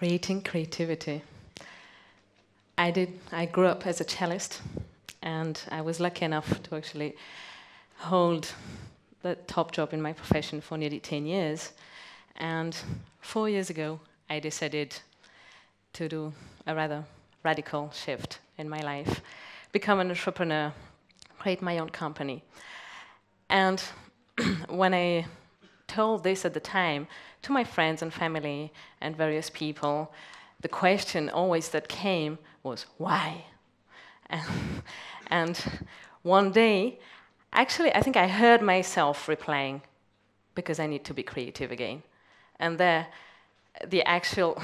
Creating creativity. I grew up as a cellist, and I was lucky enough to actually hold the top job in my profession for nearly 10 years. And 4 years ago, I decided to do a rather radical shift in my life, become an entrepreneur, create my own company. And when I told this at the time to my friends and family and various people, the question always that came was, why? And one day, actually, I think I heard myself replying, because I need to be creative again. And there, the actual,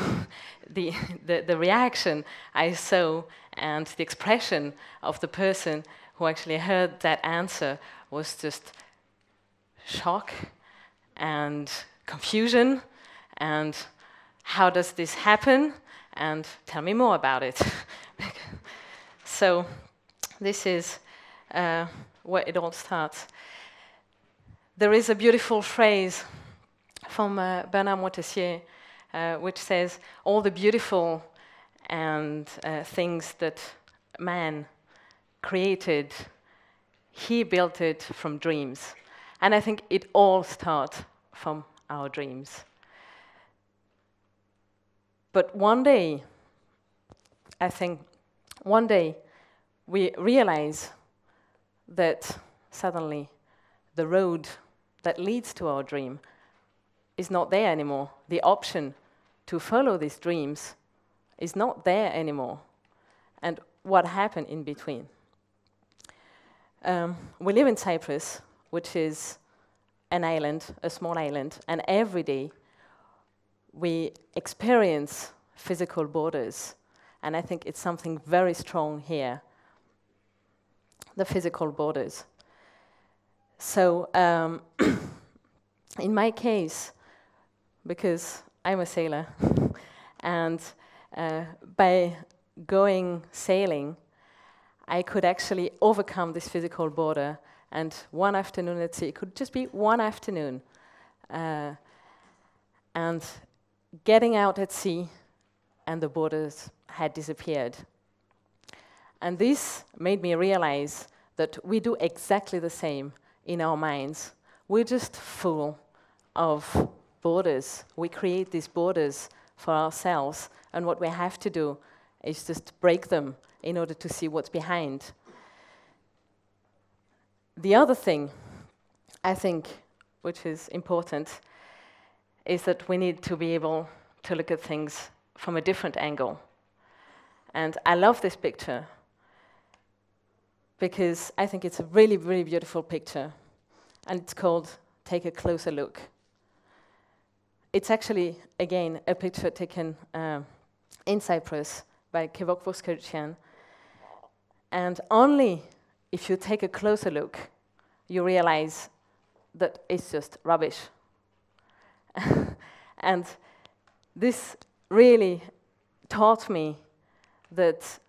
the reaction I saw and the expression of the person who actually heard that answer was just shock and confusion, and how does this happen? And tell me more about it. So this is where it all starts. There is a beautiful phrase from Bernard Montessier, which says, all the beautiful and things that man created, he built it from dreams. And I think it all starts from our dreams. But one day, I think, one day, we realize that suddenly the road that leads to our dream is not there anymore. The option to follow these dreams is not there anymore. And what happened in between? We live in Cyprus, which is an island, a small island, and every day we experience physical borders. And I think it's something very strong here, the physical borders. So in my case, because I'm a sailor, and by going sailing, I could actually overcome this physical border. And one afternoon, let's see, it could just be one afternoon, and getting out at sea, and the borders had disappeared. And this made me realize that we do exactly the same in our minds. We're just full of borders. We create these borders for ourselves, and what we have to do is just break them in order to see what's behind. The other thing, I think, which is important, is that we need to be able to look at things from a different angle. And I love this picture, because I think it's a really, really beautiful picture. And it's called Take a Closer Look. It's actually, again, a picture taken in Cyprus by Kevok Voskerichian. And only if you take a closer look, you realize that it's just rubbish. And this really taught me that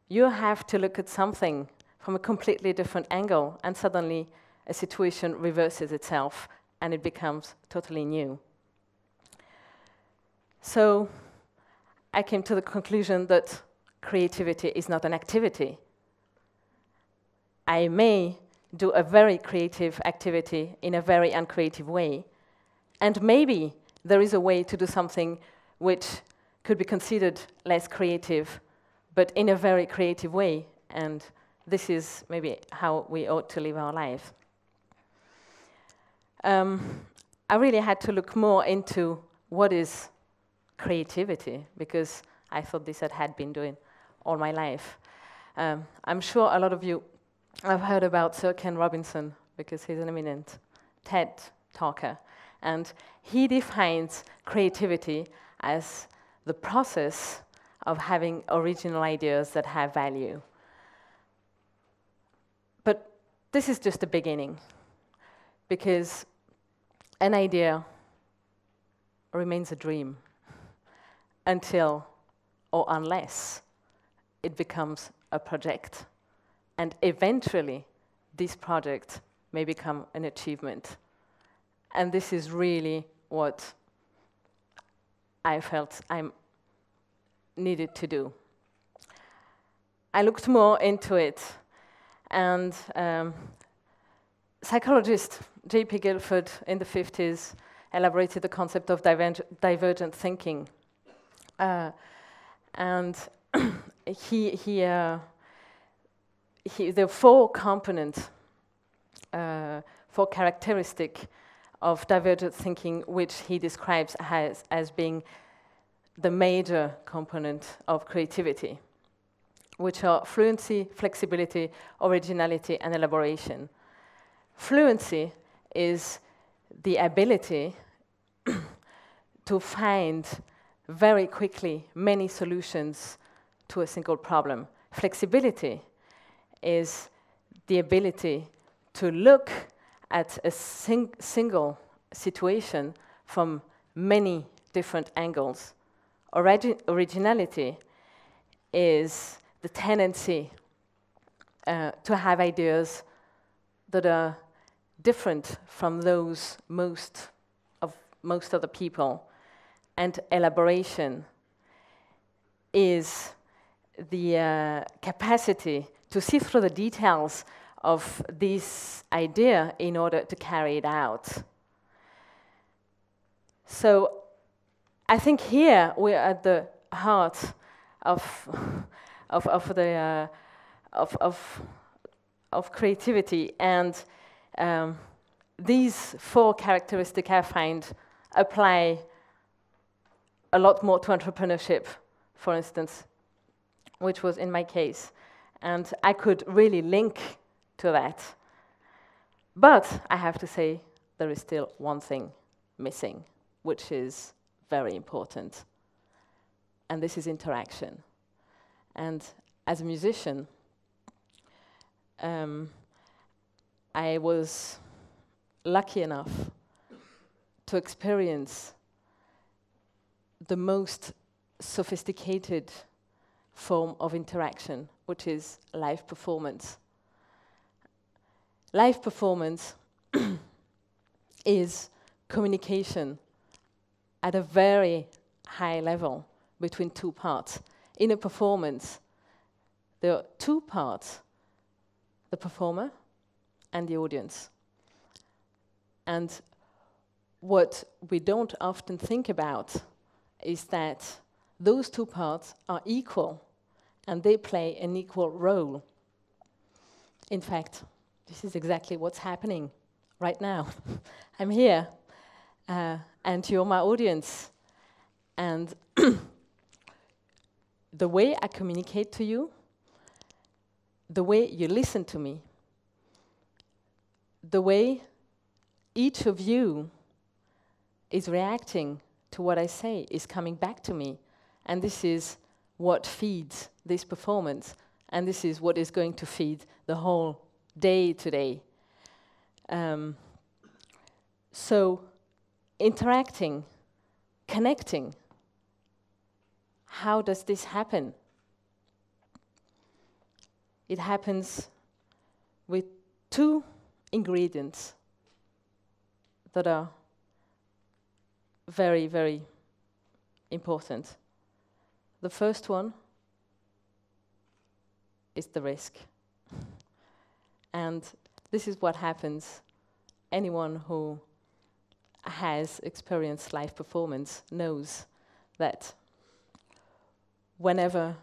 you have to look at something from a completely different angle, and suddenly a situation reverses itself and it becomes totally new. So I came to the conclusion that creativity is not an activity. I may do a very creative activity in a very uncreative way, and maybe there is a way to do something which could be considered less creative, but in a very creative way, and this is maybe how we ought to live our life. I really had to look more into what is creativity, because I thought this had been doing all my life. I'm sure a lot of you have heard about Sir Ken Robinson, because he's an eminent TED talker, and he defines creativity as the process of having original ideas that have value. But this is just the beginning, because an idea remains a dream until or unless it becomes a project. And eventually, this project may become an achievement. And this is really what I felt I'm needed to do. I looked more into it, and psychologist J.P. Guilford in the 50s elaborated the concept of divergent thinking. And there are four components, four characteristics of divergent thinking, which he describes as being the major component of creativity, which are fluency, flexibility, originality, and elaboration. Fluency is the ability to find very quickly many solutions to a single problem. Flexibility is the ability to look at a single situation from many different angles. Originality is the tendency to have ideas that are different from those most other people. And elaboration is the capacity to see through the details of this idea in order to carry it out. So I think here we're at the heart of creativity, and these four characteristics I find apply a lot more to entrepreneurship, for instance, which was in my case. And I could really link to that. But I have to say, there is still one thing missing, which is very important. And this is interaction. And as a musician, I was lucky enough to experience the most sophisticated form of interaction, which is live performance. Live performance is communication at a very high level between two parts. In a performance, there are two parts, the performer and the audience. And what we don't often think about is that those two parts are equal and they play an equal role. In fact, this is exactly what's happening right now. I'm here, and you're my audience. And the way I communicate to you, the way you listen to me, the way each of you is reacting to what I say is coming back to me. And this is what feeds this performance. And this is what is going to feed the whole day today. So interacting, connecting, how does this happen? It happens with two ingredients that are very, very important. The first one is the risk. And this is what happens. Anyone who has experienced live performance knows that whenever,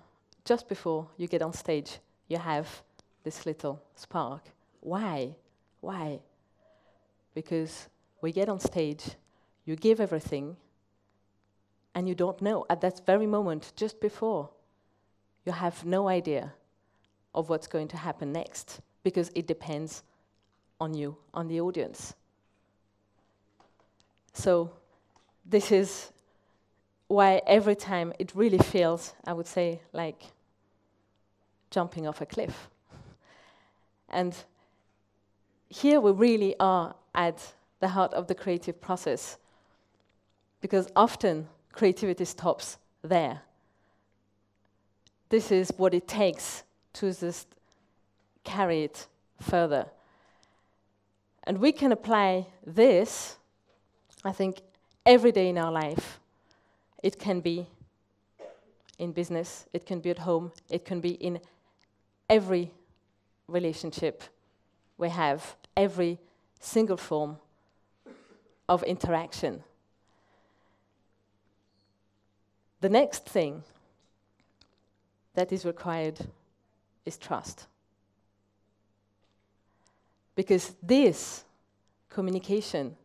just before you get on stage, you have this little spark. Why? Why? Because we get on stage, you give everything, and you don't know, at that very moment, just before, you have no idea of what's going to happen next, because it depends on you, on the audience. So this is why every time it really feels, I would say, like jumping off a cliff. And here we really are at the heart of the creative process, because often creativity stops there. This is what it takes to just carry it further. And we can apply this, I think, every day in our life. It can be in business, it can be at home, it can be in every relationship we have, every single form of interaction. The next thing that is required is trust. Because this communication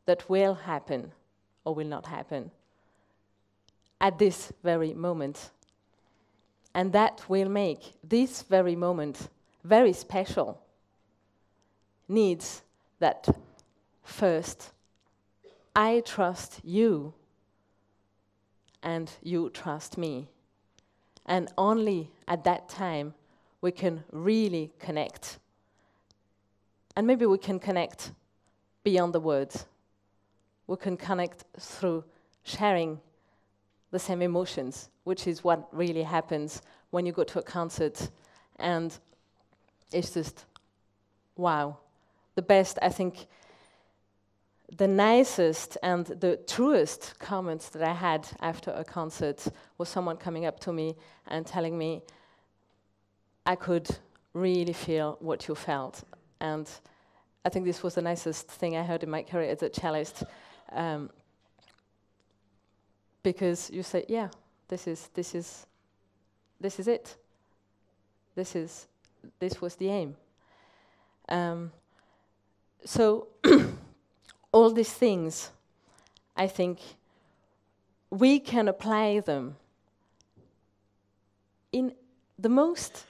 that will happen or will not happen at this very moment, and that will make this very moment very special, needs that first I trust you and you trust me. And only at that time we can really connect. And maybe we can connect beyond the words. We can connect through sharing the same emotions, which is what really happens when you go to a concert and it's just, wow. The best, I think, the nicest and the truest comments that I had after a concert was someone coming up to me and telling me, I could really feel what you felt. And I think this was the nicest thing I heard in my career as a cellist. Because you say, yeah, this is it. This was the aim. So all these things, I think, we can apply them in the most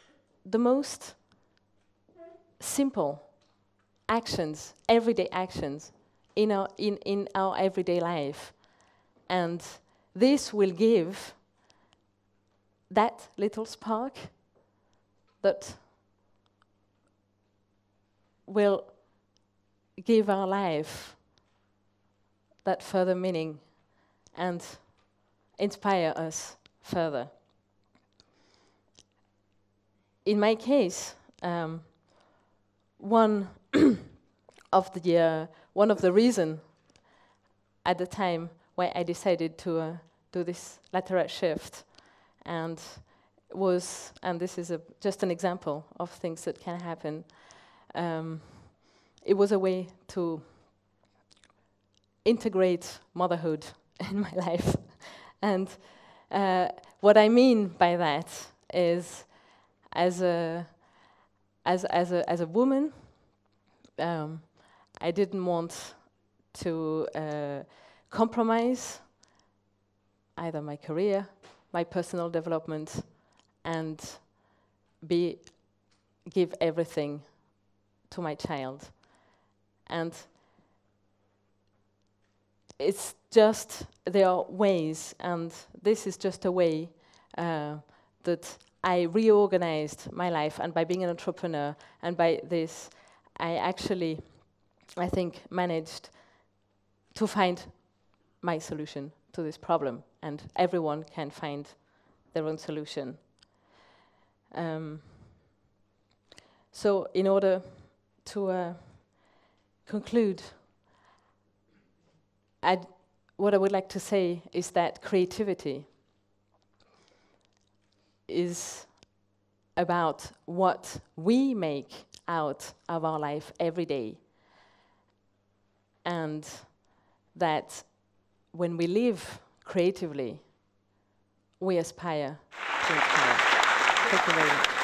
simple actions, everyday actions in our everyday life, and this will give that little spark that will give our life that further meaning and inspire us further. In my case, one of the reasons at the time why I decided to do this lateral shift, and this is just an example of things that can happen. It was a way to integrate motherhood in my life. And what I mean by that is, as a woman, I didn't want to compromise either my career, my personal development, and give everything to my child. And it's just, there are ways, and this is just a way that I reorganized my life, and by being an entrepreneur, and by this, I actually, I think, managed to find my solution to this problem, and everyone can find their own solution. So in order to conclude, what I would like to say is that creativity is about what we make out of our life every day, and that when we live creatively, we aspire to inspire. Thank you very much.